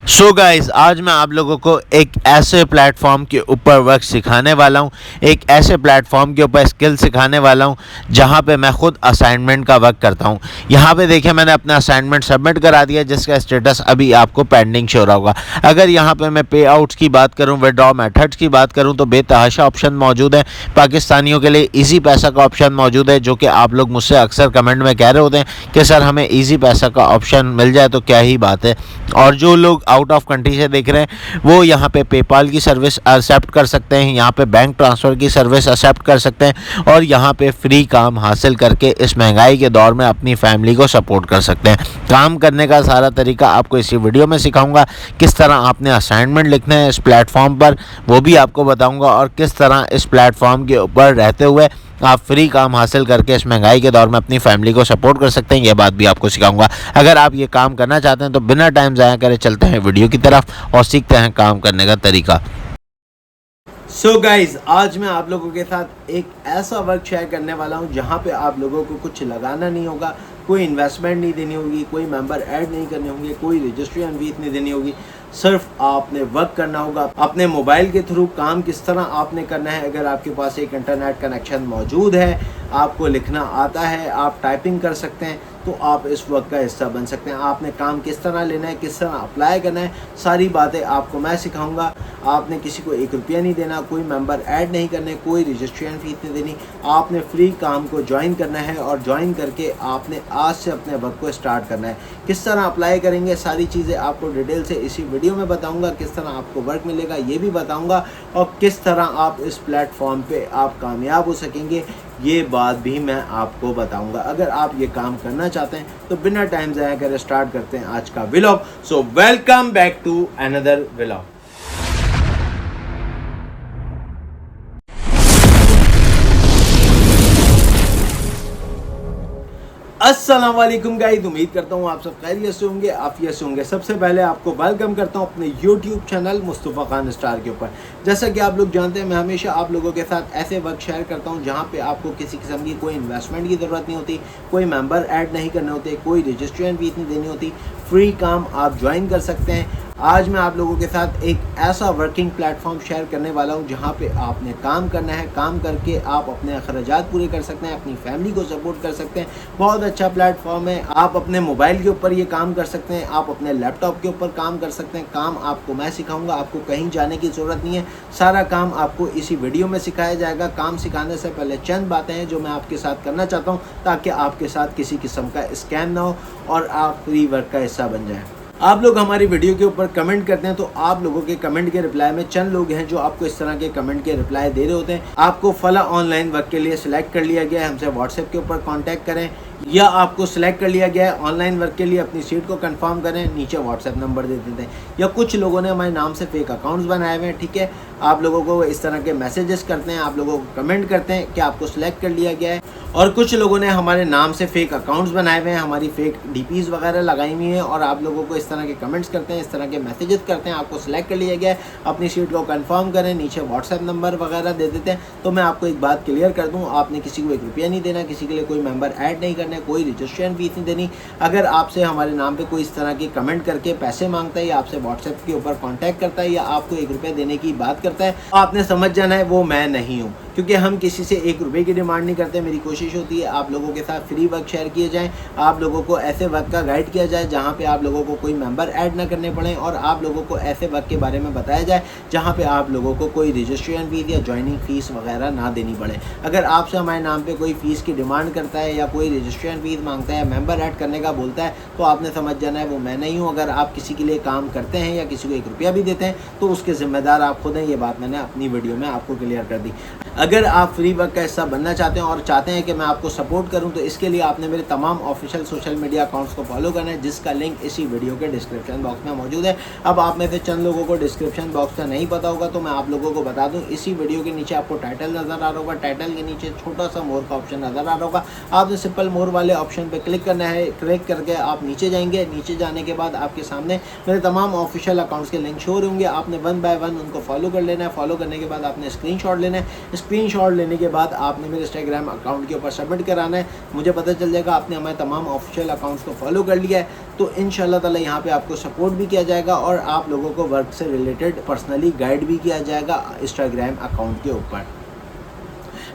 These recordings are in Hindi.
सो गाइस, आज मैं आप लोगों को एक ऐसे प्लेटफॉर्म के ऊपर वर्क सिखाने वाला हूँ, एक ऐसे प्लेटफॉर्म के ऊपर स्किल सिखाने वाला हूँ जहाँ पे मैं खुद असाइनमेंट का वर्क करता हूँ। यहाँ पे देखिए, मैंने अपना असाइनमेंट सबमिट करा दिया जिसका स्टेटस अभी आपको पेंडिंग शो रहा होगा। अगर यहाँ पे मैं पे आउट्स की बात करूँ, विड्रॉ मेथड्स की बात करूँ तो बेतहाशा ऑप्शन मौजूद है। पाकिस्तानियों के लिए ईजी पैसा का ऑप्शन मौजूद है, जो कि आप लोग मुझसे अक्सर कमेंट में कह रहे होते हैं कि सर हमें ईजी पैसा का ऑप्शन मिल जाए तो क्या ही बात है। और जो लोग आउट ऑफ कंट्री से देख रहे हैं वो यहाँ पे पेपाल की सर्विस एक्सेप्ट कर सकते हैं, यहाँ पे बैंक ट्रांसफ़र की सर्विस एक्सेप्ट कर सकते हैं और यहाँ पे फ्री काम हासिल करके इस महंगाई के दौर में अपनी फैमिली को सपोर्ट कर सकते हैं। काम करने का सारा तरीका आपको इसी वीडियो में सिखाऊंगा। किस तरह आपने असाइनमेंट लिखना है इस प्लेटफॉर्म पर वो भी आपको बताऊँगा, और किस तरह इस प्लेटफॉर्म के ऊपर रहते हुए आप फ्री काम हासिल करके इस महंगाई के दौर में अपनी फैमिली को सपोर्ट कर सकते हैं, ये बात भी आपको सिखाऊंगा। अगर आप ये काम करना चाहते हैं तो बिना टाइम ज़ाया करे चलते हैं वीडियो की तरफ और सीखते हैं काम करने का तरीका। सो गाइज, आज मैं आप लोगों के साथ एक ऐसा वर्क शेयर करने वाला हूँ जहाँ पे आप लोगों को कुछ लगाना नहीं होगा, कोई इन्वेस्टमेंट नहीं देनी होगी, कोई मेंबर ऐड नहीं करने होंगे, कोई रजिस्ट्रेशन फीस नहीं देनी होगी। सिर्फ आपने वर्क करना होगा अपने मोबाइल के थ्रू। काम किस तरह आपने करना है, अगर आपके पास एक इंटरनेट कनेक्शन मौजूद है, आपको लिखना आता है, आप टाइपिंग कर सकते हैं, तो आप इस वर्क का हिस्सा बन सकते हैं। आपने काम किस तरह लेना है, किस तरह अप्लाई करना है, सारी बातें आपको मैं सिखाऊंगा। आपने किसी को ₹1 नहीं देना, कोई मेंबर ऐड नहीं करने, कोई रजिस्ट्रेशन फीस नहीं देनी। आपने फ्री काम को ज्वाइन करना है और ज्वाइन करके आपने आज से अपने वर्क को स्टार्ट करना है। किस तरह अप्लाई करेंगे, सारी चीज़ें आपको डिटेल से इसी वीडियो में बताऊंगा। किस तरह आपको वर्क मिलेगा ये भी बताऊंगा, और किस तरह आप इस प्लेटफॉर्म पे आप कामयाब हो सकेंगे ये बात भी मैं आपको बताऊंगा। अगर आप ये काम करना चाहते हैं तो बिना टाइम ज़ाया करे स्टार्ट करते हैं आज का vlog. So welcome back to another vlog. अस्सलाम वालेकुम गाइस, उम्मीद करता हूँ आप सब खैरियत से होंगे, आफियत से होंगे। सबसे पहले आपको वेलकम करता हूँ अपने YouTube channel Mustafa Khan star के ऊपर। जैसा कि आप लोग जानते हैं, मैं हमेशा आप लोगों के साथ ऐसे वर्क शेयर करता हूँ जहाँ पे आपको किसी किस्म की कोई इन्वेस्टमेंट की ज़रूरत नहीं होती, कोई मेंबर ऐड नहीं करने होते, कोई रजिस्ट्रेशन फीस नहीं देनी होती, फ्री काम आप ज्वाइन कर सकते हैं। आज मैं आप लोगों के साथ एक ऐसा वर्किंग प्लेटफॉर्म शेयर करने वाला हूं जहां पे आपने काम करना है। काम करके आप अपने अखराजात पूरे कर सकते हैं, अपनी फैमिली को सपोर्ट कर सकते हैं। बहुत अच्छा प्लेटफॉर्म है। आप अपने मोबाइल के ऊपर ये काम कर सकते हैं, आप अपने लैपटॉप के ऊपर काम कर सकते हैं। काम आपको मैं सिखाऊंगा, आपको कहीं जाने की ज़रूरत नहीं है। सारा काम आपको इसी वीडियो में सिखाया जाएगा। काम सिखाने से पहले चंद बातें हैं जो मैं आपके साथ करना चाहता हूँ ताकि आपके साथ किसी किस्म का स्कैम ना हो और आप फ्री वर्क का हिस्सा बन जाएँ। आप लोग हमारी वीडियो के ऊपर कमेंट करते हैं, तो आप लोगों के कमेंट के रिप्लाई में चंद लोग हैं जो आपको इस तरह के कमेंट के रिप्लाई दे रहे होते हैं। आपको फला ऑनलाइन वर्क के लिए सिलेक्ट कर लिया गया है, हमसे व्हाट्सएप के ऊपर कांटेक्ट करें, या आपको सिलेक्ट कर लिया गया है ऑनलाइन वर्क के लिए, अपनी सीट को कंफर्म करें, नीचे व्हाट्सएप नंबर दे देते हैं। या कुछ लोगों ने हमारे नाम से फेक अकाउंट्स बनाए हुए हैं, ठीक है, आप लोगों को इस तरह के मैसेजेस करते हैं, आप लोगों को कमेंट करते हैं कि आपको सिलेक्ट कर लिया गया है। और कुछ लोगों ने हमारे नाम से फेक अकाउंट्स बनाए हुए हैं, हमारी फेक डीपीज वगैरह लगाई हुई हैं, और आप लोगों को इस तरह के कमेंट्स करते हैं, इस तरह के मैसेजेस करते हैं, आपको सिलेक्ट कर लिया गया है, अपनी सीट को कंफर्म करें, नीचे व्हाट्सएप नंबर वगैरह दे देते हैं। तो मैं आपको एक बात क्लियर कर दूं, आपने किसी को ₹1 नहीं देना, किसी के लिए कोई मेंबर ऐड नहीं करना, कोई रजिस्ट्रेशन फीस नहीं देनी। अगर आपसे हमारे नाम पे कोई इस तरह की कमेंट करके पैसे मांगता है, या आपसे व्हाट्सएप के ऊपर कॉन्टैक्ट करता है, या आपको ₹1 देने की बात करता है, आपने समझ जाना है वो मैं नहीं हूँ, क्योंकि हम किसी से ₹1 की डिमांड नहीं करते। मेरी कोशिश होती है आप लोगों के साथ फ्री वर्क शेयर किए जाएं, आप लोगों को ऐसे वर्क का गाइड किया जाए जहां पे आप लोगों को कोई मेंबर ऐड ना करने पड़े, और आप लोगों को ऐसे वर्क के बारे में बताया जाए जहां पे आप लोगों को कोई रजिस्ट्रेशन फीस या ज्वाइनिंग फीस वगैरह ना देनी पड़े। अगर आपसे हमारे नाम पे कोई फ़ीस की डिमांड करता है, या कोई रजिस्ट्रेशन फीस मांगता है, मेंबर ऐड करने का बोलता है, तो आपने समझ जाना है वो मैं नहीं हूँ। अगर आप किसी के लिए काम करते हैं या किसी को ₹1 भी देते हैं तो उसके ज़िम्मेदार आप खुद हैं। ये बात मैंने अपनी वीडियो में आपको क्लियर कर दी। अगर आप फ्री वर्क का हिस्सा बनना चाहते हैं और चाहते हैं कि मैं आपको सपोर्ट करूं, तो इसके लिए आपने मेरे तमाम ऑफिशियल सोशल मीडिया अकाउंट्स को फॉलो करना है, जिसका लिंक इसी वीडियो के डिस्क्रिप्शन बॉक्स में मौजूद है। अब आप में से चंद लोगों को डिस्क्रिप्शन बॉक्स का नहीं पता होगा, तो मैं आप लोगों को बता दूं, इसी वीडियो के नीचे आपको टाइटल नज़र आ रहा होगा, टाइटल के नीचे छोटा सा मोर का ऑप्शन नज़र आ रहा होगा। आपने सिंपल मोर वाले ऑप्शन पर क्लिक करना है। क्लिक करके आप नीचे जाएंगे, नीचे जाने के बाद आपके सामने मेरे तमाम ऑफिशियल अकाउंट्स के लिंक शो होंगे। आपने 1 बाय 1 उनको फॉलो कर लेना है। फॉलो करने के बाद आपने स्क्रीनशॉट लेना है। स्क्रीनशॉट लेने के बाद आपने मेरे इंस्टाग्राम अकाउंट के ऊपर सबमिट कराना है। मुझे पता चल जाएगा आपने हमारे तमाम ऑफिशियल अकाउंट्स को फॉलो कर लिया है। तो इंशाल्लाह ताला यहाँ पे आपको सपोर्ट भी किया जाएगा और आप लोगों को वर्क से रिलेटेड पर्सनली गाइड भी किया जाएगा इंस्टाग्राम अकाउंट के ऊपर।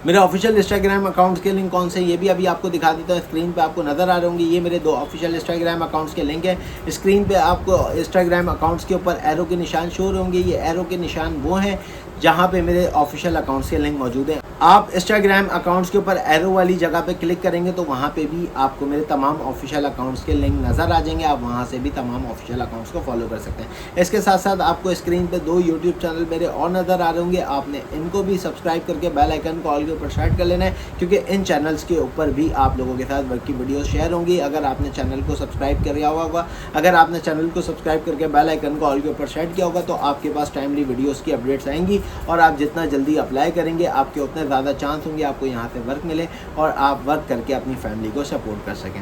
मेरे ऑफिशियल इंस्टाग्राम अकाउंट्स के लिंक कौन से ये भी अभी आपको दिखा देता हूँ। स्क्रीन पे आपको नज़र आ रहे होंगे, ये मेरे 2 ऑफिशियल इंस्टाग्राम अकाउंट्स के लिंक है। स्क्रीन पे आपको इंस्टाग्राम अकाउंट्स के ऊपर एरो के निशान शो होंगे। ये एरो के निशान वो हैं जहाँ पे मेरे ऑफिशियल अकाउंट्स के लिंक मौजूद हैं। आप इंस्टाग्राम अकाउंट्स के ऊपर एरो वाली जगह पे क्लिक करेंगे तो वहाँ पे भी आपको मेरे तमाम ऑफिशियल अकाउंट्स के लिंक नज़र आ जाएंगे। आप वहाँ से भी तमाम ऑफिशियल अकाउंट्स को फॉलो कर सकते हैं। इसके साथ साथ आपको स्क्रीन पे 2 यूट्यूब चैनल मेरे और नज़र आ रहे होंगे। आपने इनको भी सब्सक्राइब करके बेल आइकन को ऑल के ऊपर सेट कर लेना है, क्योंकि इन चैनल्स के ऊपर भी आप लोगों के साथ वर्क की वीडियो शेयर होंगी। अगर आपने चैनल को सब्सक्राइब किया होगा, अगर आपने चैनल को सब्सक्राइब करके बेल आइकन को ऑल के ऊपर सेट किया होगा तो आपके पास टाइमली वीडियोज़ की अपडेट्स आएंगी और आप जितना जल्दी अप्लाई करेंगे आपके उतने ज़्यादा चांस होंगे आपको यहाँ से वर्क मिले और आप वर्क करके अपनी फैमिली को सपोर्ट कर सकें।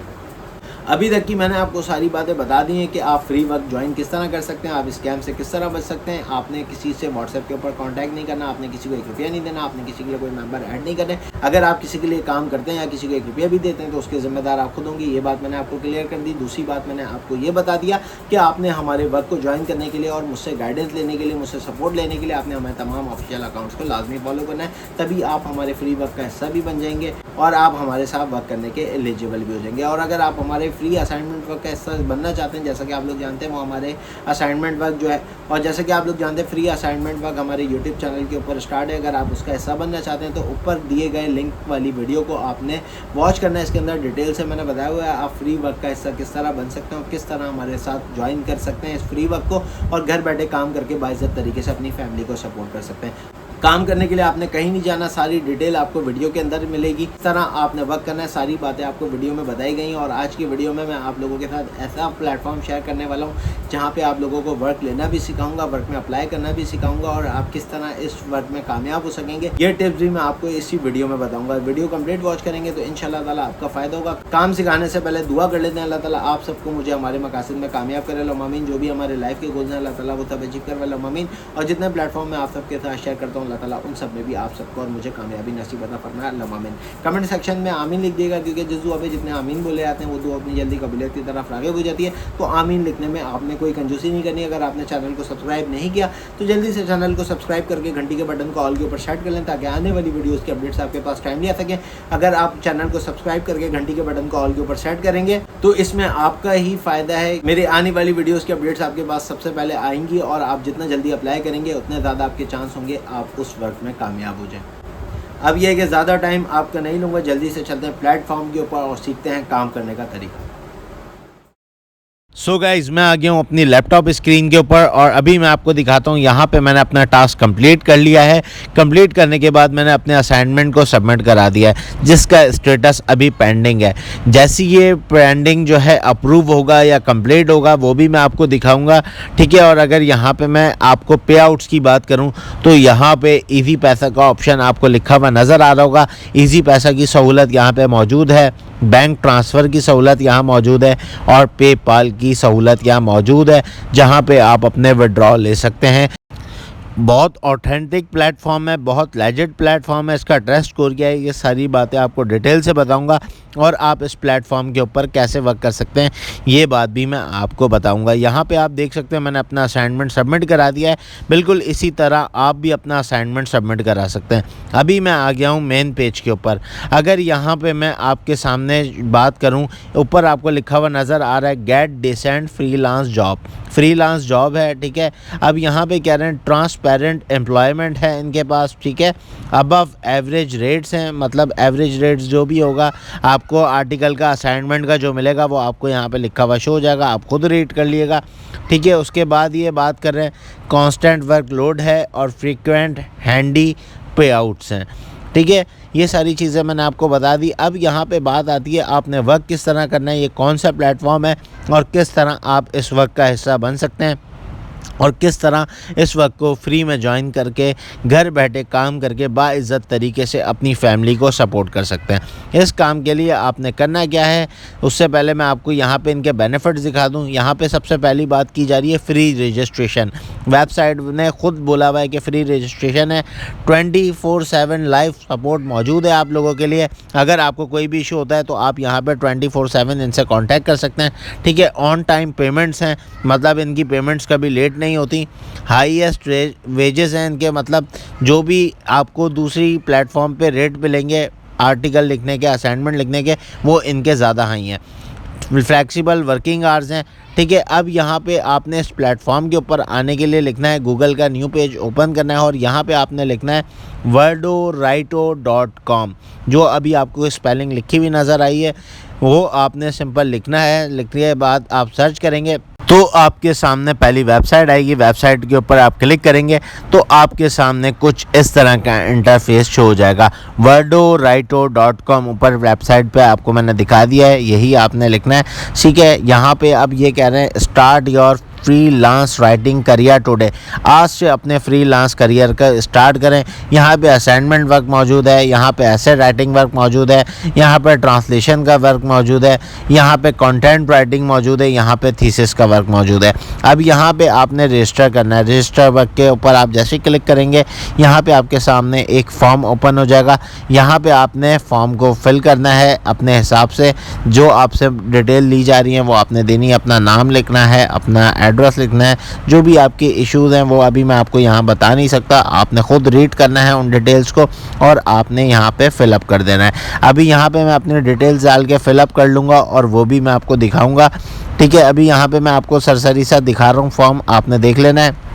अभी तक की मैंने आपको सारी बातें बता दी हैं कि आप फ्री वर्क ज्वाइन किस तरह कर सकते हैं, आप स्कैम से किस तरह बच सकते हैं। आपने किसी से व्हाट्सएप के ऊपर कांटेक्ट नहीं करना, आपने किसी को 1 रुपया नहीं देना, आपने किसी के लिए कोई मेंबर ऐड नहीं करना। अगर आप किसी के लिए काम करते हैं या किसी को 1 रुपया भी देते हैं तो उसके ज़िम्मेदार आप खुद होंगे। ये बात मैंने आपको क्लियर कर दी। दूसरी बात मैंने आपको ये बता दिया कि आपने हमारे वर्क को ज्वाइन करने के लिए और मुझसे गाइडेंस लेने के लिए, मुझसे सपोर्ट लेने के लिए आपने हमारे तमाम ऑफिशियल अकाउंट्स को लाजमी फॉलो करना है। तभी आप हमारे फ्री वर्क का हिस्सा भी बन जाएंगे और आप हमारे साथ वर्क करने के एलिजिबल भी हो जाएंगे। और अगर आप हमारे फ्री असाइनमेंट वर्क का हिस्सा बनना चाहते हैं, जैसा कि आप लोग जानते हैं वो हमारे असाइनमेंट वर्क जो है, और जैसे कि आप लोग जानते हैं फ्री असाइनमेंट वर्क हमारे यूट्यूब चैनल के ऊपर स्टार्ट है। अगर आप उसका हिस्सा बनना चाहते हैं तो ऊपर दिए गए लिंक वाली वीडियो को आपने वॉच करना है। इसके अंदर डिटेल से मैंने बताया हुआ है आप फ्री वर्क का हिस्सा किस तरह बन सकते हैं और किस तरह हमारे साथ ज्वाइन कर सकते हैं इस फ्री वर्क को, और घर बैठे काम करके बाइज्जत तरीके से अपनी फैमिली को सपोर्ट कर सकते हैं। काम करने के लिए आपने कहीं नहीं जाना, सारी डिटेल आपको वीडियो के अंदर मिलेगी। इस तरह आपने वर्क करना है, सारी बातें आपको वीडियो में बताई गई हैं। और आज की वीडियो में मैं आप लोगों के साथ ऐसा प्लेटफॉर्म शेयर करने वाला हूं जहां पे आप लोगों को वर्क लेना भी सिखाऊंगा, वर्क में अप्लाई करना भी सिखाऊंगा और आप किस तरह इस वर्क में कामयाब हो सकेंगे ये टिप्स भी मैं आपको इसी वीडियो में बताऊँगा। वीडियो कम्प्लीट वॉच करेंगे तो इंशाल्लाह ताला आपका फ़ायदा होगा। काम सिखाने से पहले दुआ कर लेते हैं अल्लाह ताला आप सबको मुझे हमारे मकासद में कामयाब करे लो आमीन। जो भी हमारे लाइफ के गोल्स हैं अल्लाह ताला वो तब अचीव करवा लो आमीन। और जितने प्लेटफॉर्म में आप सबके साथ शेयर करता हूँ अल्लाह ताला उन सब में आप सबको और मुझे कामयाबी नसीब अता फरमाए अल्लाह आमीन। कमेंट सेक्शन में आमीन लिख दिएगा, क्योंकि जिस दुआ पे जितने आमीन बोले जाते हैं वो दुआ अपनी जल्दी कबूलियत की तरफ राग़िब हो जाती है। तो आमीन लिखने में आपने कोई कंजूसी नहीं करनी। अगर आपने चैनल को सब्सक्राइब नहीं किया तो जल्दी से चैनल को सब्सक्राइब करके घंटी के बटन को ऑल के ऊपर सेट कर लें ताकि आने वाली वीडियोज़ की अपडेट्स आपके पास टाइमली आ सकें। अगर आप चैनल को सब्सक्राइब करके घंटी के बटन को ऑल के ऊपर सेट करेंगे तो इसमें आपका ही फ़ायदा है। मेरे आने वाली वीडियोज़ की अपडेट्स आपके पास सबसे पहले आएंगी और आप जितना जल्दी अप्लाई करेंगे उतने ज़्यादा आपके चांस होंगे आप उस वर्क में कामयाब हो जाएं। अब यह है कि ज़्यादा टाइम आपका नहीं लूँगा, जल्दी से चलते हैं प्लेटफॉर्म के ऊपर और सीखते हैं काम करने का तरीका। सो गाइज मैं आ गया हूँ अपनी लैपटॉप स्क्रीन के ऊपर और अभी मैं आपको दिखाता हूँ यहाँ पे मैंने अपना टास्क कंप्लीट कर लिया है। कंप्लीट करने के बाद मैंने अपने असाइनमेंट को सबमिट करा दिया है जिसका स्टेटस अभी पेंडिंग है। जैसे ये पेंडिंग जो है अप्रूव होगा या कंप्लीट होगा वो भी मैं आपको दिखाऊंगा, ठीक है। और अगर यहाँ पे मैं आपको पे आउट्स की बात करूँ तो यहाँ पे इजी पैसा का ऑप्शन आपको लिखा हुआ नज़र आ रहा होगा। इजी पैसा की सहूलत यहाँ पे मौजूद है, बैंक ट्रांसफ़र की सहूलत यहाँ मौजूद है और पेपाल की सहूलत यहाँ मौजूद है जहाँ पे आप अपने विड्रॉल ले सकते हैं। बहुत ऑथेंटिक प्लेटफॉर्म है, बहुत लेजिट प्लेटफॉर्म है। इसका ट्रस्ट स्कोर क्या है ये सारी बातें आपको डिटेल से बताऊंगा और आप इस प्लेटफॉर्म के ऊपर कैसे वर्क कर सकते हैं ये बात भी मैं आपको बताऊंगा। यहाँ पे आप देख सकते हैं मैंने अपना असाइनमेंट सबमिट करा दिया है। बिल्कुल इसी तरह आप भी अपना असाइनमेंट सबमिट करा सकते हैं। अभी मैं आ गया हूँ मेन पेज के ऊपर। अगर यहाँ पर मैं आपके सामने बात करूँ, ऊपर आपको लिखा हुआ नज़र आ रहा है get decent freelance job. Freelance job है, ठीक है। अब यहाँ पे कह रहे हैं ट्रांसपेरेंट एम्प्लॉयमेंट है इनके पास, ठीक है। अबव एवरेज रेट्स हैं, मतलब एवरेज रेट्स जो भी होगा आपको आर्टिकल का असाइनमेंट का जो मिलेगा वो आपको यहाँ पे लिखा हुआ शो हो जाएगा, आप खुद रीड कर लीजिएगा, ठीक है। उसके बाद ये बात कर रहे हैं कांस्टेंट वर्कलोड है और फ्रीक्वेंट हैंडी पे आउट्स हैं, ठीक है। ये सारी चीज़ें मैंने आपको बता दी। अब यहाँ पे बात आती है आपने वर्क किस तरह करना है, ये कौन सा प्लेटफॉर्म है और किस तरह आप इस वर्क का हिस्सा बन सकते हैं। और किस तरह इस वक्त को फ्री में ज्वाइन करके घर बैठे काम करके बाइज़्ज़त तरीके से अपनी फैमिली को सपोर्ट कर सकते हैं। इस काम के लिए आपने करना क्या है, उससे पहले मैं आपको यहाँ पे इनके बेनिफिट्स दिखा दूँ। यहाँ पे सबसे पहली बात की जा रही है फ्री रजिस्ट्रेशन। वेबसाइट ने खुद बोला हुआ है कि फ्री रजिस्ट्रेशन है, 24/7 लाइव सपोर्ट मौजूद है आप लोगों के लिए। अगर आपको कोई भी इशू होता है तो आप यहाँ पर 24/7 इनसे कॉन्टैक्ट कर सकते हैं, ठीक है। ऑन टाइम पेमेंट्स हैं, मतलब इनकी पेमेंट्स कभी लेट नहीं होती। हाईएस्ट वेजेस हैं इनके, मतलब जो भी आपको दूसरी प्लेटफॉर्म पे रेट मिलेंगे आर्टिकल लिखने के, असाइनमेंट लिखने के, वो इनके ज़्यादा हाई हैं। फ्लेक्सिबल वर्किंग आवर्स हैं, ठीक है। अब यहाँ पे आपने इस प्लेटफॉर्म के ऊपर आने के लिए लिखना है, गूगल का न्यू पेज ओपन करना है और यहाँ पे आपने लिखना है wordorito.com। जो अभी आपको स्पेलिंग लिखी हुई नज़र आई है वो आपने सिंपल लिखना है। लिखने के बाद आप सर्च करेंगे तो आपके सामने पहली वेबसाइट आएगी। वेबसाइट के ऊपर आप क्लिक करेंगे तो आपके सामने कुछ इस तरह का इंटरफेस शो हो जाएगा। wordorito.com ऊपर वेबसाइट पे आपको मैंने दिखा दिया है, यही आपने लिखना है, ठीक है। यहाँ पे अब ये कह रहे हैं start your freelance writing career today. आज से अपने फ्रीलांस करियर का स्टार्ट करें। यहाँ पे असाइनमेंट वर्क मौजूद है, यहाँ पे एसे राइटिंग वर्क मौजूद है, यहाँ पे ट्रांसलेशन का वर्क मौजूद है, यहाँ पे कंटेंट राइटिंग मौजूद है, यहाँ पे थीसिस का वर्क मौजूद है। अब यहाँ पे आपने रजिस्टर करना है। रजिस्टर वर्क के ऊपर आप जैसे ही क्लिक करेंगे यहाँ पे आपके सामने एक फॉर्म ओपन हो जाएगा। यहाँ पे आपने फॉर्म को फिल करना है अपने हिसाब से, जो आपसे डिटेल ली जा रही है वो आपने देनी है। अपना नाम लिखना है, अपना एड्रेस लिखना है, जो भी आपके इश्यूज़ हैं वो अभी मैं आपको यहाँ बता नहीं सकता, आपने ख़ुद रीड करना है उन डिटेल्स को और आपने यहाँ पे फिलअप कर देना है। अभी यहाँ पे मैं अपनी डिटेल्स डाल के फिलअप कर लूँगा और वो भी मैं आपको दिखाऊँगा, ठीक है। अभी यहाँ पे मैं आपको सरसरी सा दिखा रहा हूँ फॉर्म, आपने देख लेना है।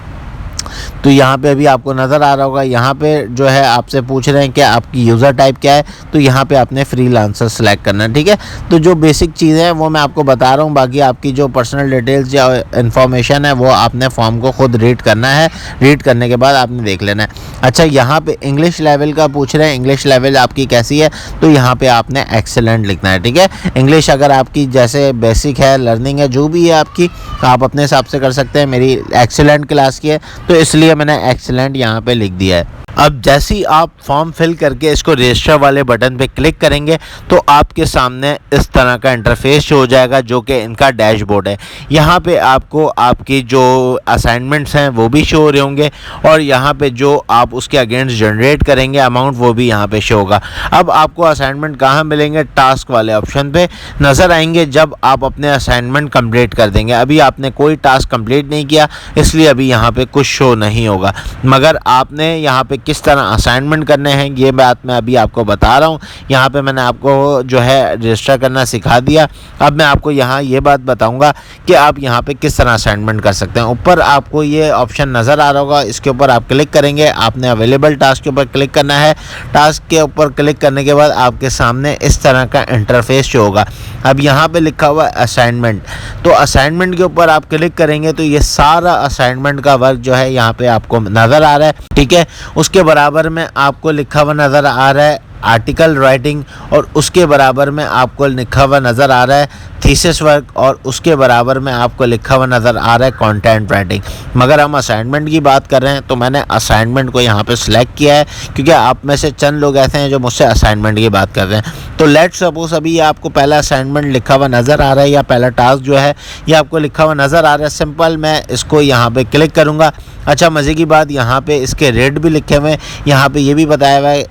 तो यहाँ पे अभी आपको नज़र आ रहा होगा, यहाँ पे जो है आपसे पूछ रहे हैं कि आपकी यूज़र टाइप क्या है, तो यहाँ पे आपने फ्रीलांसर सेलेक्ट करना है, ठीक है। तो जो बेसिक चीज़ें हैं वो मैं आपको बता रहा हूँ, बाकी आपकी जो पर्सनल डिटेल्स या इन्फॉर्मेशन है वो आपने फॉर्म को खुद रीड करना है। रीड करने के बाद आपने देख लेना है। अच्छा, यहाँ पे इंग्लिश लेवल का पूछ रहे हैं, इंग्लिश लेवल आपकी कैसी है, तो यहाँ पे आपने एक्सेलेंट लिखना है, ठीक है। इंग्लिश अगर आपकी जैसे बेसिक है, लर्निंग है, जो भी है आपकी, आप अपने हिसाब से कर सकते हैं। मेरी एक्सेलेंट क्लास की है तो इसलिए मैंने एक्सेलेंट यहाँ पे लिख दिया है। अब जैसे ही आप फॉर्म फिल करके इसको रजिस्टर वाले बटन पे क्लिक करेंगे तो आपके सामने इस तरह का इंटरफेस शो हो जाएगा, जो कि इनका डैशबोर्ड है। यहाँ पे आपको आपकी जो असाइनमेंट्स हैं वो भी शो हो रहे होंगे और यहाँ पे जो आप उसके अगेंस्ट जनरेट करेंगे अमाउंट वो भी यहाँ पे शो होगा। अब आपको असाइनमेंट कहाँ मिलेंगे, टास्क वाले ऑप्शन पे नज़र आएंगे जब आप अपने असाइनमेंट कंप्लीट कर देंगे। अभी आपने कोई टास्क कंप्लीट नहीं किया इसलिए अभी यहाँ पे कुछ शो नहीं होगा, मगर आपने यहाँ पे किस तरह असाइनमेंट करने हैं ये बात मैं अभी आपको बता रहा हूँ। यहाँ पे मैंने आपको जो है रजिस्टर करना सिखा दिया। अब मैं आपको यहाँ ये बात बताऊँगा कि आप यहाँ पे किस तरह असाइनमेंट कर सकते हैं। ऊपर आपको ये ऑप्शन नज़र आ रहा होगा, इसके ऊपर आप क्लिक करेंगे, आपने अवेलेबल टास्क के ऊपर क्लिक करना है। टास्क के ऊपर क्लिक करने के बाद आपके सामने इस तरह का इंटरफेस शो होगा। अब यहाँ पे लिखा हुआ असाइनमेंट, तो असाइनमेंट के ऊपर आप क्लिक करेंगे तो ये सारा असाइनमेंट का वर्क जो है यहाँ पे आपको नज़र आ रहा है, ठीक है। उसके बराबर में आपको लिखा हुआ नज़र आ रहा है आर्टिकल राइटिंग और उसके बराबर में आपको लिखा हुआ नज़र आ रहा है थीसिस वर्क और उसके बराबर में आपको लिखा हुआ नज़र आ रहा है कंटेंट राइटिंग। मगर हम असाइनमेंट की बात कर रहे हैं तो मैंने असाइनमेंट को यहाँ पे सिलेक्ट किया है क्योंकि आप में से चंद लोग ऐसे हैं जो मुझसे असाइनमेंट की बात कर रहे हैं। तो लेट्स सपोज अभी ये आपको पहला असाइनमेंट लिखा हुआ नज़र आ रहा है या पहला टास्क जो है ये आपको लिखा हुआ नज़र आ रहा है। सिंपल मैं इसको यहाँ पर क्लिक करूँगा। अच्छा, मज़े की बात यहाँ पे इसके रेट भी लिखे हुए हैं। यहाँ पे ये भी बताया हुआ है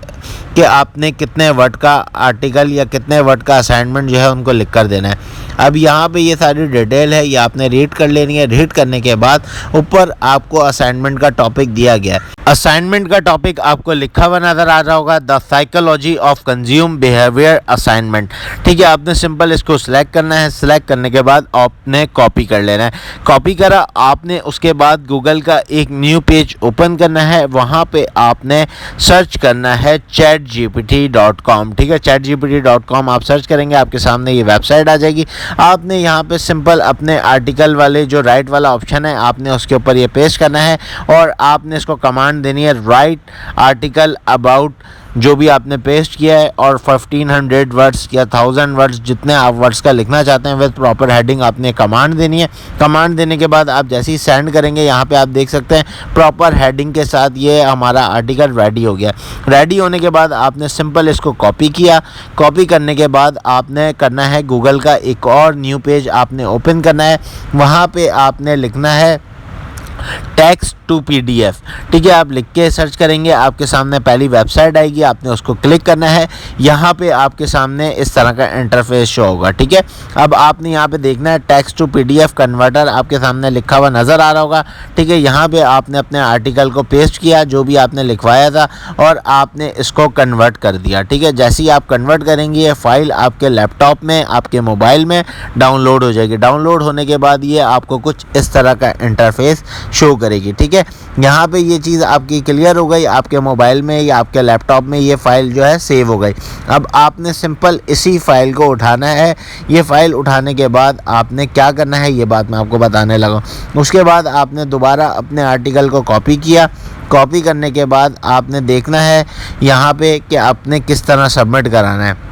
कि आपने कितने वर्ड का आर्टिकल या कितने वर्ड का असाइनमेंट जो है उनको लिख कर देना है। अब यहाँ पे ये सारी डिटेल है, ये आपने रीड कर लेनी है। रीड करने के बाद ऊपर आपको असाइनमेंट का टॉपिक दिया गया है। असाइनमेंट का टॉपिक आपको लिखा हुआ नज़र आ रहा होगा, the psychology of consume behaviour assignment, ठीक है। आपने सिंपल इसको सिलेक्ट करना है। सिलेक्ट करने के बाद आपने कॉपी कर लेना है। कॉपी करा आपने, उसके बाद गूगल का एक न्यू पेज ओपन करना है। वहाँ पे आपने सर्च करना है chatgpt.com, ठीक है। chatgpt.com आप सर्च करेंगे, आपके सामने ये वेबसाइट आ जाएगी। आपने यहाँ पे सिंपल अपने आर्टिकल वाले जो राइट वाला ऑप्शन है आपने उसके ऊपर ये पेस्ट करना है और आपने इसको कमांड देनी है, राइट आर्टिकल अबाउट जो भी आपने पेस्ट किया है, और 1500 वर्ड्स या 1000 वर्ड्स जितने आप वर्ड्स का लिखना चाहते हैं विद प्रॉपर हेडिंग आपने कमांड देनी है। कमांड देने के बाद आप जैसे ही सेंड करेंगे, यहाँ पे आप देख सकते हैं प्रॉपर हेडिंग के साथ ये हमारा आर्टिकल रेडी हो गया। रेडी होने के बाद आपने सिंपल इसको कॉपी किया। कॉपी करने के बाद आपने करना है गूगल का एक और न्यू पेज आपने ओपन करना है। वहाँ पे आपने लिखना है टेक्स्ट टू PDF, ठीक है। आप लिख के सर्च करेंगे, आपके सामने पहली वेबसाइट आएगी, आपने उसको क्लिक करना है। यहाँ पे आपके सामने इस तरह का इंटरफेस शो होगा, ठीक है। अब आपने यहाँ पे देखना है टेक्स्ट टू PDF कन्वर्टर आपके सामने लिखा हुआ नज़र आ रहा होगा, ठीक है। यहाँ पे आपने अपने आर्टिकल को पेस्ट किया जो भी आपने लिखवाया था, और आपने इसको कन्वर्ट कर दिया, ठीक है। जैसे ही आप कन्वर्ट करेंगे ये फाइल आपके लैपटॉप में, आपके मोबाइल में डाउनलोड हो जाएगी। डाउनलोड होने के बाद ये आपको कुछ इस तरह का इंटरफेस शो करेगी, ठीक है। यहाँ पे ये चीज़ आपकी क्लियर हो गई, आपके मोबाइल में या आपके लैपटॉप में ये फ़ाइल जो है सेव हो गई। अब आपने सिंपल इसी फाइल को उठाना है। ये फ़ाइल उठाने के बाद आपने क्या करना है ये बात मैं आपको बताने लगा। उसके बाद आपने दोबारा अपने आर्टिकल को कॉपी किया। कॉपी करने के बाद आपने देखना है यहाँ पे कि आपने किस तरह सबमिट कराना है।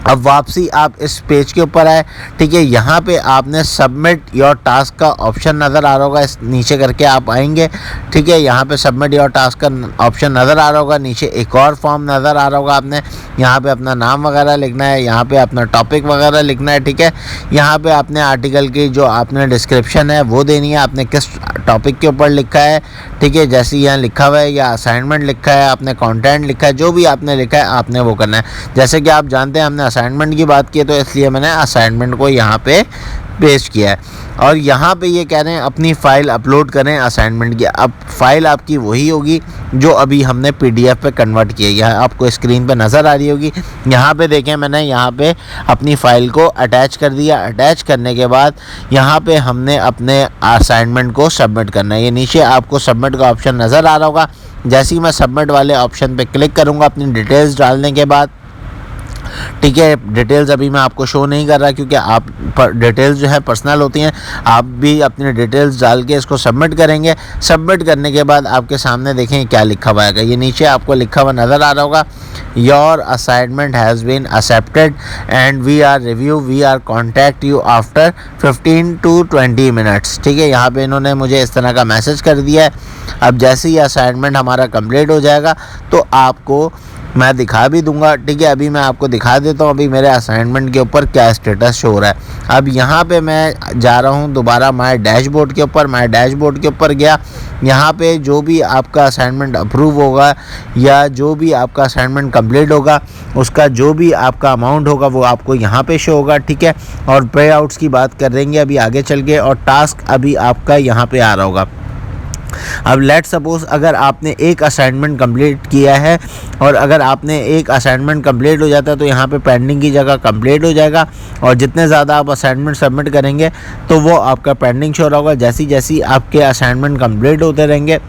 अब वापसी आप इस पेज के ऊपर आए, ठीक है। यहाँ पे आपने सबमिट योर टास्क का ऑप्शन नज़र आ रहा होगा, इस नीचे करके आप आएंगे, ठीक है। यहाँ पे सबमिट योर टास्क का ऑप्शन नज़र आ रहा होगा। नीचे एक और फॉर्म नज़र आ रहा होगा, आपने यहाँ पे अपना नाम वगैरह लिखना है, यहाँ पे अपना टॉपिक वगैरह लिखना है, ठीक है। यहाँ पे आपने आर्टिकल की जो आपने डिस्क्रिप्शन है वो देनी है, आपने किस टॉपिक के ऊपर लिखा है, ठीक है। जैसे यहाँ लिखा हुआ है या असाइनमेंट लिखा है, आपने कंटेंट लिखा है, जो भी आपने लिखा है आपने वो करना है। जैसे कि आप जानते हैं हमने असाइनमेंट की बात की है, तो इसलिए मैंने असाइनमेंट को यहाँ पे पेस्ट किया है। और यहाँ पे ये कह रहे हैं अपनी फ़ाइल अपलोड करें असाइनमेंट की। अब फाइल आपकी वही होगी जो अभी हमने PDF पे कन्वर्ट किया है, आपको स्क्रीन पे नज़र आ रही होगी। यहाँ पे देखें मैंने यहाँ पे अपनी फ़ाइल को अटैच कर दिया। अटैच करने के बाद यहाँ पे हमने अपने असाइनमेंट को सबमिट करना है। ये नीचे आपको सबमिट का ऑप्शन नज़र आ रहा होगा। जैसे ही मैं सबमिट वाले ऑप्शन पे क्लिक करूँगा अपनी डिटेल्स डालने के बाद, ठीक है। डिटेल्स अभी मैं आपको शो नहीं कर रहा क्योंकि आप डिटेल्स जो है पर्सनल होती हैं। आप भी अपनी डिटेल्स डाल के इसको सबमिट करेंगे। सबमिट करने के बाद आपके सामने देखें क्या लिखा हुआ है। ये नीचे आपको लिखा हुआ नज़र आ रहा होगा, your assignment has been accepted and we are contact you after 15 to 20 minutes, ठीक है। यहाँ पे इन्होंने मुझे इस तरह का मैसेज कर दिया है। अब जैसे ही असाइनमेंट हमारा कंप्लीट हो जाएगा तो आपको मैं दिखा भी दूंगा, ठीक है। अभी मैं आपको दिखा देता हूँ अभी मेरे असाइनमेंट के ऊपर क्या स्टेटस शो हो रहा है। अब यहाँ पे मैं जा रहा हूँ दोबारा माय डैशबोर्ड के ऊपर। माय डैशबोर्ड के ऊपर गया, यहाँ पे जो भी आपका असाइनमेंट अप्रूव होगा या जो भी आपका असाइनमेंट कंप्लीट होगा उसका जो भी आपका अमाउंट होगा वो आपको यहाँ पे शो होगा, ठीक है। और पे आउट्स की बात करेंगे अभी आगे चल के, और टास्क अभी आपका यहाँ पे आ रहा होगा। अब लेट सपोज अगर आपने एक असाइनमेंट कंप्लीट किया है और अगर आपने एक असाइनमेंट कंप्लीट हो जाता है तो यहाँ पे पेंडिंग की जगह कंप्लीट हो जाएगा, और जितने ज़्यादा आप असाइनमेंट सबमिट करेंगे तो वो आपका पेंडिंग शो होगा। जैसी जैसी आपके असाइनमेंट कंप्लीट होते रहेंगे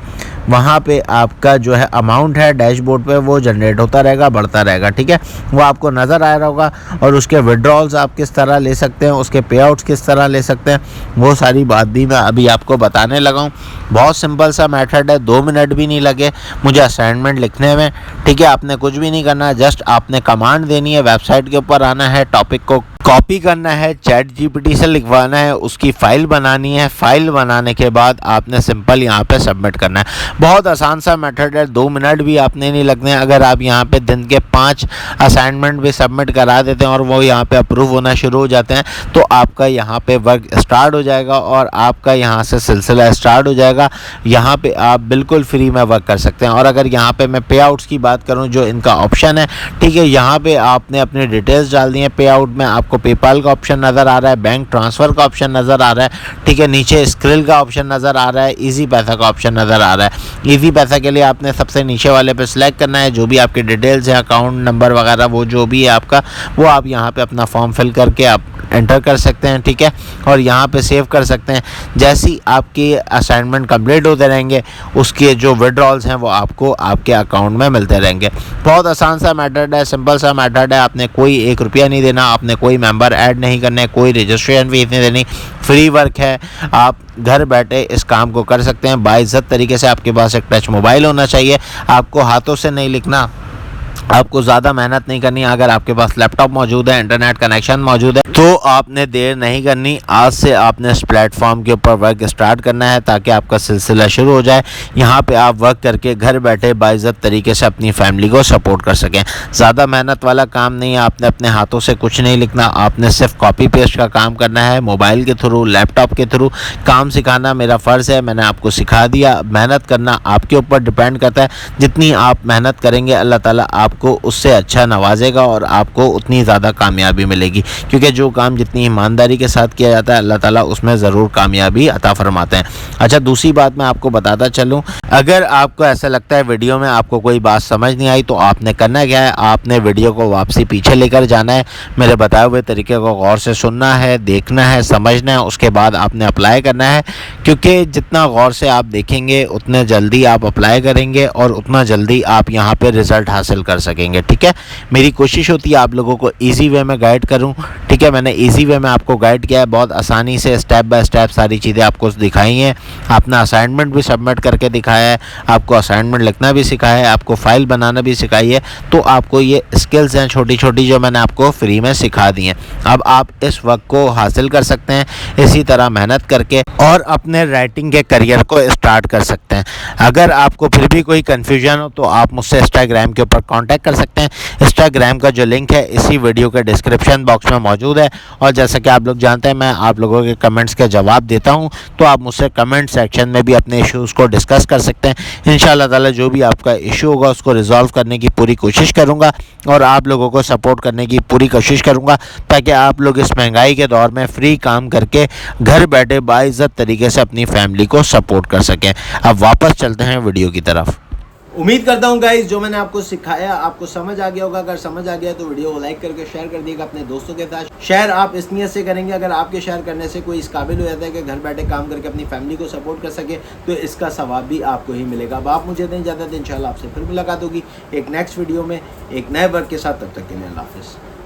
वहाँ पे आपका जो है अमाउंट है डैशबोर्ड पे वो जनरेट होता रहेगा, बढ़ता रहेगा, ठीक है। वो आपको नज़र आ रहा होगा। और उसके विड्रॉल्स आप किस तरह ले सकते हैं, उसके पे आउट्स किस तरह ले सकते हैं, वो सारी बात भी मैं अभी आपको बताने लगा हूँ। बहुत सिंपल सा मेथड है, 2 मिनट भी नहीं लगे मुझे असाइनमेंट लिखने में, ठीक है। आपने कुछ भी नहीं करना, जस्ट आपने कमांड देनी है, वेबसाइट के ऊपर आना है, टॉपिक को कॉपी करना है, ChatGPT से लिखवाना है, उसकी फ़ाइल बनानी है। फ़ाइल बनाने के बाद आपने सिंपल यहाँ पे सबमिट करना है। बहुत आसान सा मेथड है, 2 मिनट भी आपने नहीं लगने। अगर आप यहाँ पे दिन के 5 असाइनमेंट भी सबमिट करा देते हैं और वो यहाँ पे अप्रूव होना शुरू हो जाते हैं तो आपका यहाँ पे वर्क स्टार्ट हो जाएगा और आपका यहाँ से सिलसिला स्टार्ट हो जाएगा। यहाँ पे आप बिल्कुल फ्री में वर्क कर सकते हैं। और अगर यहाँ पे मैं पे आउट्स की बात करूँ जो इनका ऑप्शन है, ठीक है, यहाँ पे आपने अपनी डिटेल्स डाल दी है। पे आउट में आपको पेपाल का ऑप्शन नज़र आ रहा है, बैंक ट्रांसफ़र का ऑप्शन नज़र आ रहा है, ठीक है। नीचे स्क्रिल का ऑप्शन नज़र आ रहा है, इजी पैसा का ऑप्शन नज़र आ रहा है। इजी पैसा के लिए आपने सबसे नीचे वाले पे सिलेक्ट करना है, जो भी आपकी डिटेल्स है, अकाउंट नंबर वगैरह, वो जो भी है आपका, वो आप यहाँ पे अपना फॉर्म फिल करके आप एंटर कर सकते हैं, ठीक है। और यहाँ पे सेव कर सकते हैं। जैसे ही आपके असाइनमेंट कंप्लीट होते रहेंगे उसके जो विड्रॉल्स हैं वो आपको आपके अकाउंट में मिलते रहेंगे। बहुत आसान सा मेथड है, सिंपल सा मेथड है। आपने कोई 1 रुपया नहीं देना, आपने कोई मेंबर ऐड नहीं करने, कोई रजिस्ट्रेशन फीस नहीं देनी, फ्री वर्क है। आप घर बैठे इस काम को कर सकते हैं बाइज्जत तरीके से। आपके पास एक टच मोबाइल होना चाहिए, आपको हाथों से नहीं लिखना, आपको ज़्यादा मेहनत नहीं करनी। अगर आपके पास लैपटॉप मौजूद है, इंटरनेट कनेक्शन मौजूद है, तो आपने देर नहीं करनी। आज से आपने इस प्लेटफॉर्म के ऊपर वर्क स्टार्ट करना है ताकि आपका सिलसिला शुरू हो जाए। यहाँ पे आप वर्क करके घर बैठे बाइज़्ज़त तरीके से अपनी फैमिली को सपोर्ट कर सकें। ज़्यादा मेहनत वाला काम नहीं है, आपने अपने हाथों से कुछ नहीं लिखना, आपने सिर्फ कॉपी पेस्ट का काम करना है। मोबाइल के थ्रू, लैपटॉप के थ्रू काम सिखाना मेरा फ़र्ज़ है, मैंने आपको सिखा दिया। मेहनत करना आपके ऊपर डिपेंड करता है। जितनी आप मेहनत करेंगे अल्लाह ताला आपको उससे अच्छा नवाजेगा और आपको उतनी ज़्यादा कामयाबी मिलेगी, क्योंकि जो काम जितनी ईमानदारी के साथ किया जाता है अल्लाह ताला उसमें ज़रूर कामयाबी अता फरमाते हैं। अच्छा, दूसरी बात मैं आपको बताता चलूँ, अगर आपको ऐसा लगता है वीडियो में आपको कोई बात समझ नहीं आई, तो आपने करना क्या है, आपने वीडियो को वापसी पीछे लेकर जाना है, मेरे बताए हुए तरीके को गौर से सुनना है, देखना है, समझना है, उसके बाद आपने अप्लाई करना है। क्योंकि जितना गौर से आप देखेंगे उतने जल्दी आप अप्लाई करेंगे और उतना जल्दी आप यहाँ पर रिज़ल्ट हासिल कर सकेंगे। ठीक है, मेरी कोशिश होती है आप लोगों को इजी वे में गाइड करूं। ठीक है, मैंने इजी वे में आपको गाइड किया है, बहुत आसानी से स्टेप बाय स्टेप सारी चीज़ें आपको दिखाई हैं। आपने असाइनमेंट भी सबमिट करके दिखाया है, आपको असाइनमेंट लिखना भी सिखाया है, आपको फाइल बनाना भी सिखाई है। तो आपको ये स्किल्स हैं छोटी छोटी जो मैंने आपको फ्री में सिखा दी हैं। अब आप इस वक्त को हासिल कर सकते हैं इसी तरह मेहनत करके और अपने राइटिंग के करियर को स्टार्ट कर सकते हैं। अगर आपको फिर भी कोई कन्फ्यूजन हो तो आप मुझसे इंस्टाग्राम के ऊपर कांटेक्ट कर सकते हैं। इंस्टाग्राम का जो लिंक है इसी वीडियो के डिस्क्रिप्शन बॉक्स में मौजूद है। और जैसा कि आप लोग जानते हैं मैं आप लोगों के कमेंट्स के जवाब देता हूं, तो आप मुझसे कमेंट सेक्शन में भी अपने इश्यूज़ को डिस्कस कर सकते हैं। इंशाअल्लाह ताला जो भी आपका इशू होगा उसको रिजॉल्व करने की पूरी कोशिश करूँगा और आप लोगों को सपोर्ट करने की पूरी कोशिश करूँगा, ताकि आप लोग इस महंगाई के दौर में फ्री काम करके घर बैठे बाइज़्ज़त तरीके से अपनी फैमिली को सपोर्ट कर सकें। अब वापस चलते हैं वीडियो की तरफ। उम्मीद करता हूँ गाइस जो मैंने आपको सिखाया आपको समझ आ गया होगा। अगर समझ आ गया तो वीडियो को लाइक करके शेयर कर दिएगा अपने दोस्तों के साथ। शेयर आप इस नियत से करेंगे, अगर आपके शेयर करने से कोई इस काबिल हो जाता है कि घर बैठे काम करके अपनी फैमिली को सपोर्ट कर सके, तो इसका सवाब भी आपको ही मिलेगा। अब आप मुझे दें इजाज़त, इंशाल्लाह आपसे फिर मुलाकात होगी एक नेक्स्ट वीडियो में एक नए वर्क के साथ। तब तक के लिए अल्लाह हाफ़िज़।